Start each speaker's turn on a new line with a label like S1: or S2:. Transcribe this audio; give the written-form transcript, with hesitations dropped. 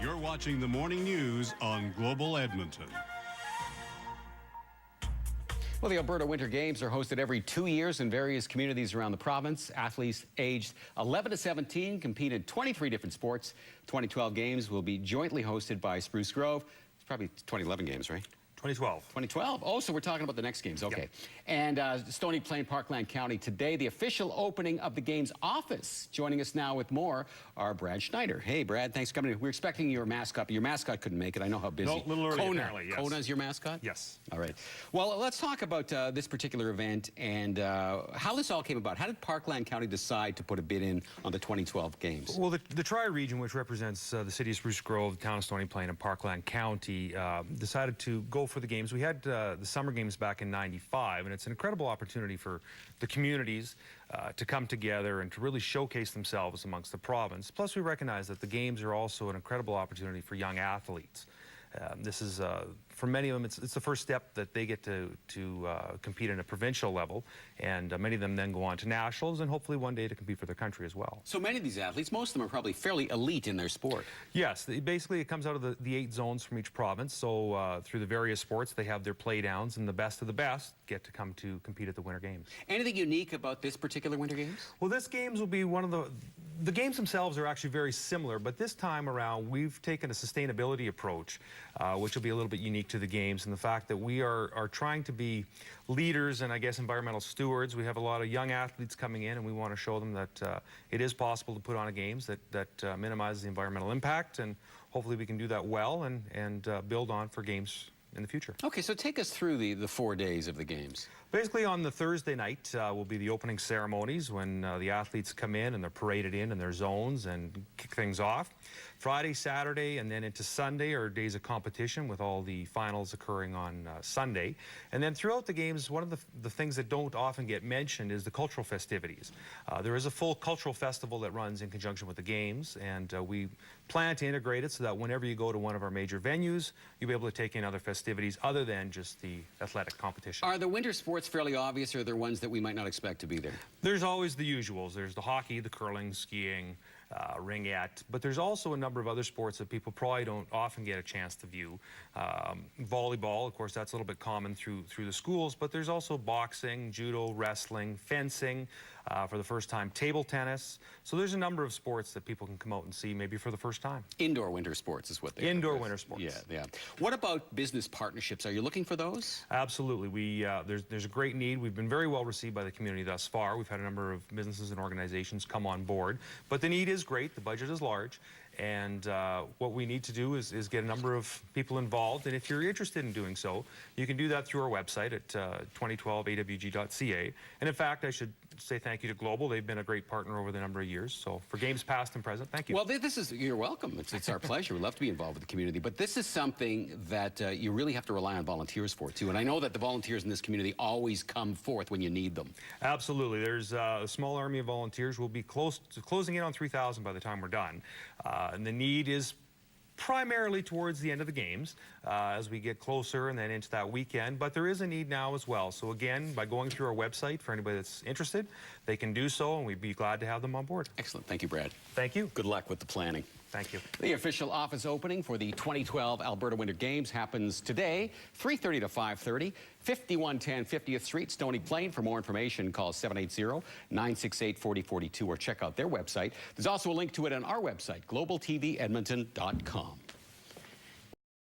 S1: You're watching the morning news on Global Edmonton.
S2: Well, the Alberta Winter Games are hosted every 2 years in various communities around the province. Athletes aged 11 to 17 compete in 23 different sports. 2012 Games will be jointly hosted by Spruce Grove. It's probably 2011 Games, right?
S3: 2012.
S2: 2012. Oh, so we're talking about the next games. Okay. Yep. And Stony Plain, Parkland County today, the official opening of the Games office. Joining us now with more are Brad Schneider. Hey, Brad, thanks for coming in. We're expecting your mascot, but your mascot couldn't make it. I know how busy.
S3: No, a little early,
S2: Kona.
S3: apparently, yes.
S2: Kona's your mascot?
S3: Yes.
S2: All right. Well, let's talk about this particular event and how this all came about. How did Parkland County decide to put a bid in on the 2012 Games?
S3: Well, the Tri-Region, which represents the city of Spruce Grove, the town of Stony Plain, and Parkland County, decided to go for the Games. We had the Summer Games back in '95, and it's an incredible opportunity for the communities to come together and to really showcase themselves amongst the province. Plus, we recognize that the Games are also an incredible opportunity for young athletes. This is, for many of them, it's the first step that they get to compete in a provincial level, and many of them then go on to nationals and hopefully one day to compete for their country as well.
S2: So many of these athletes, most of them are probably fairly elite in their sport.
S3: Yes, basically it comes out of the 8 zones from each province, so through the various sports they have their play downs, and the best of the best get to come to compete at the Winter Games.
S2: Anything unique about this particular Winter Games?
S3: Well, this Games will be one of the games themselves are actually very similar, but this time around we've taken a sustainability approach, which will be a little bit unique to the Games, and the fact that we are trying to be leaders and I guess environmental stewards. We have a lot of young athletes coming in, and we want to show them that it is possible to put on a Games that minimizes the environmental impact, and hopefully we can do that well and build on for Games in the future.
S2: Okay, so take us through the 4 days of the Games.
S3: Basically, on the Thursday night will be the opening ceremonies when the athletes come in and they're paraded in their zones and kick things off. Friday, Saturday, and then into Sunday are days of competition with all the finals occurring on Sunday. And then throughout the Games, one of the things that don't often get mentioned is the cultural festivities. There is a full cultural festival that runs in conjunction with the Games, and we plan to integrate it so that whenever you go to one of our major venues, you'll be able to take in other festivities other than just the athletic competition.
S2: Are the winter sports fairly obvious, or are there ones that we might not expect to be there?
S3: There's always the usuals. There's the hockey, the curling, skiing, ringette, but there's also a number of other sports that people probably don't often get a chance to view. Volleyball, of course, that's a little bit common through the schools, but there's also boxing, judo, wrestling, fencing, for the first time, table tennis. So there's a number of sports that people can come out and see maybe for the first time.
S2: Indoor winter sports is what they
S3: Indoor winter sports.
S2: Yeah. What about business partnerships? Are you looking for those?
S3: Absolutely. There's a great need. We've been very well received by the community thus far. We've had a number of businesses and organizations come on board, but the need is great. The budget is large, and what we need to do is get a number of people involved, and if you're interested in doing so, you can do that through our website at 2012awg.ca. And in fact, I should say thank you to Global. They've been a great partner over the number of years. So for Games past and present, thank you.
S2: Well, you're welcome. It's our pleasure. We'd love to be involved with the community, but this is something that you really have to rely on volunteers for too. And I know that the volunteers in this community always come forth when you need them.
S3: Absolutely. There's a small army of volunteers. We'll be closing in on 3,000 by the time we're done. And the need is primarily towards the end of the Games as we get closer and then into that weekend, but there is a need now as well. So again, by going through our website, for anybody that's interested, they can do so, and we'd be glad to have them on board.
S2: Excellent. Thank you, Brad.
S3: Thank you.
S2: Good luck with the planning.
S3: Thank you.
S2: The official office opening for the 2012 Alberta Winter Games happens today, 3:30 to 5:30, 5110 50th Street, Stony Plain. For more information, call 780-968-4042 or check out their website. There's also a link to it on our website, globaltvedmonton.com.